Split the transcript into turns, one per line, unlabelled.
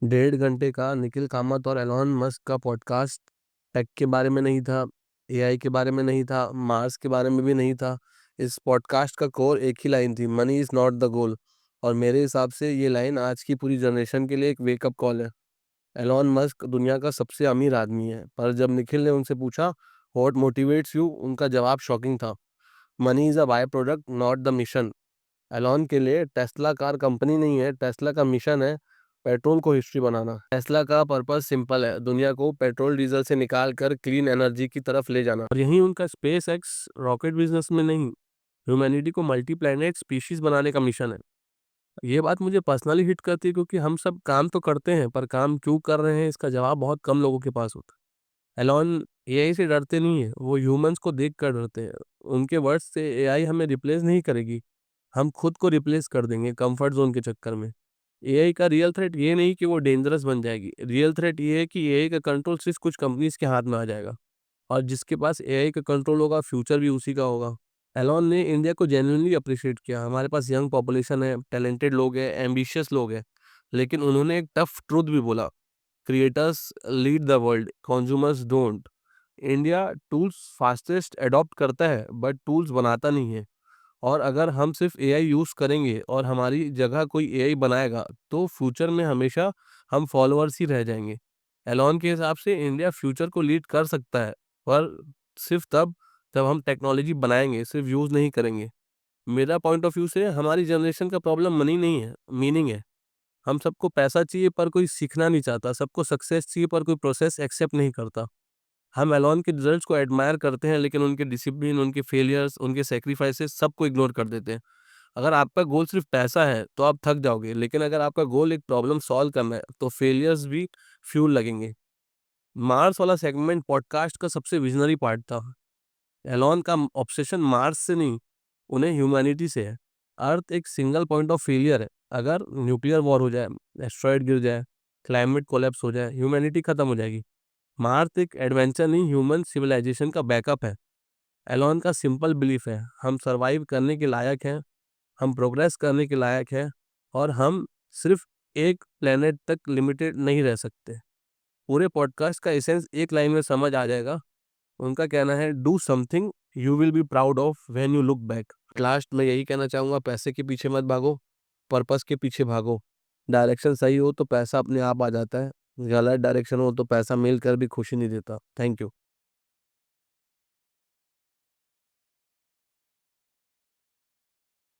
1.5 घंटे का निखिल कामत और एलॉन मस्क का पॉडकास्ट टेक के बारे में नहीं था, एआई के बारे में नहीं था, मार्स के बारे में भी नहीं था। इस पॉडकास्ट का कोर एक ही लाइन थी, money is not the goal. और मेरे हिसाब से ये लाइन आज की पूरी जनरेशन के लिए एक वेकअप कॉल है। एलॉन मस्क दुनिया का सबसे अमीर आदमी है, पर जब निखिल ने उनसे पूछा व्हाट मोटिवेट्स यू, उनका जवाब शॉकिंग था। Money is a by product not the mission. Elon के लिए टेस्ला कार कंपनी नहीं है, टेस्ला का मिशन है पेट्रोल को हिस्ट्री बनाना। टेस्ला का पर्पस सिंपल है, दुनिया को पेट्रोल डीजल से निकाल कर क्लीन एनर्जी की तरफ ले जाना। और यही उनका स्पेस एक्स रॉकेट बिजनेस में नहीं, ह्यूमैनिटी को मल्टी प्लैनेट स्पीशीज बनाने का मिशन है। ये बात मुझे पर्सनली हिट करती है, क्योंकि हम सब काम तो करते हैं, पर काम क्यों कर रहे हैं इसका जवाब बहुत कम लोगों के पास होता है। एलॉन एआई से डरते नहीं है, वो ह्यूमंस को देख कर डरते हैं। उनके वर्ड्स से एआई हमें रिप्लेस नहीं करेगी, हम खुद को रिप्लेस कर देंगे कंफर्ट जोन के चक्कर में। एआई का रियल थ्रेट ये नहीं कि वो डेंजरस बन जाएगी, रियल थ्रेट ये है कि एआई का कंट्रोल सिर्फ कुछ कंपनीज के हाथ में आ जाएगा, और जिसके पास एआई का कंट्रोल होगा फ्यूचर भी उसी का होगा। एलॉन ने इंडिया को जेन्युइनली अप्रिशिएट किया, हमारे पास यंग पॉपुलेशन है, टैलेंटेड लोग हैं, एम्बिशियस लोग हैं। लेकिन उन्होंने एक टफ ट्रूथ भी बोला, creators lead the world, consumers don't. India tools fastest adopt करता है, बट टूल्स बनाता नहीं है। और अगर हम सिर्फ एआई यूज़ करेंगे और हमारी जगह कोई एआई बनाएगा, तो फ्यूचर में हमेशा हम फॉलोअर्स ही रह जाएंगे। एलॉन के हिसाब से इंडिया फ्यूचर को लीड कर सकता है, पर सिर्फ तब जब हम टेक्नोलॉजी बनाएंगे, सिर्फ यूज़ नहीं करेंगे। मेरा पॉइंट ऑफ व्यू से हमारी जनरेशन का प्रॉब्लम मनी नहीं है, मीनिंग है। हम सबको पैसा चाहिए पर कोई सीखना नहीं चाहता, सबको सक्सेस चाहिए पर कोई प्रोसेस एक्सेप्ट नहीं करता। हम एलन के रिजल्ट्स को एडमायर करते हैं, लेकिन उनके डिसिप्लिन, उनके फेलियर्स, उनके सैक्रिफाइसेस सबको इग्नोर कर देते हैं। अगर आपका गोल सिर्फ पैसा है तो आप थक जाओगे, लेकिन अगर आपका गोल एक प्रॉब्लम सॉल्व करना है तो फेलियर्स भी फ्यूल लगेंगे। मार्स वाला सेगमेंट पॉडकास्ट का सबसे विजनरी पार्ट था। एलन का ऑब्सेशन मार्स से नहीं, उन्हें ह्यूमैनिटी से है। अर्थ एक सिंगल पॉइंट ऑफ फेलियर है। अगर न्यूक्लियर वॉर हो जाए, एस्ट्रॉयड गिर जाए, क्लाइमेट कोलैप्स हो जाए, ह्यूमैनिटी खत्म हो जाएगी। मार्स एक एडवेंचर नहीं, ह्यूमन सिविलाइजेशन का बैकअप है। एलन का सिंपल बिलीफ है, हम सरवाइव करने के लायक हैं, हम प्रोग्रेस करने के लायक हैं, और हम सिर्फ एक प्लेनेट तक लिमिटेड नहीं रह सकते। पूरे पॉडकास्ट का एसेंस एक लाइन में समझ आ जाएगा। उनका कहना है, do something you will be proud of when you look back. Last में यही कहना चाहूँगा, पैसे के पीछे मत भागो, पर्पस के पीछे भागो। डायरेक्शन सही हो तो पैसा अपने आप आ जाता है, गलत डायरेक्शन हो तो पैसा मिलकर भी खुशी नहीं देता। Thank you.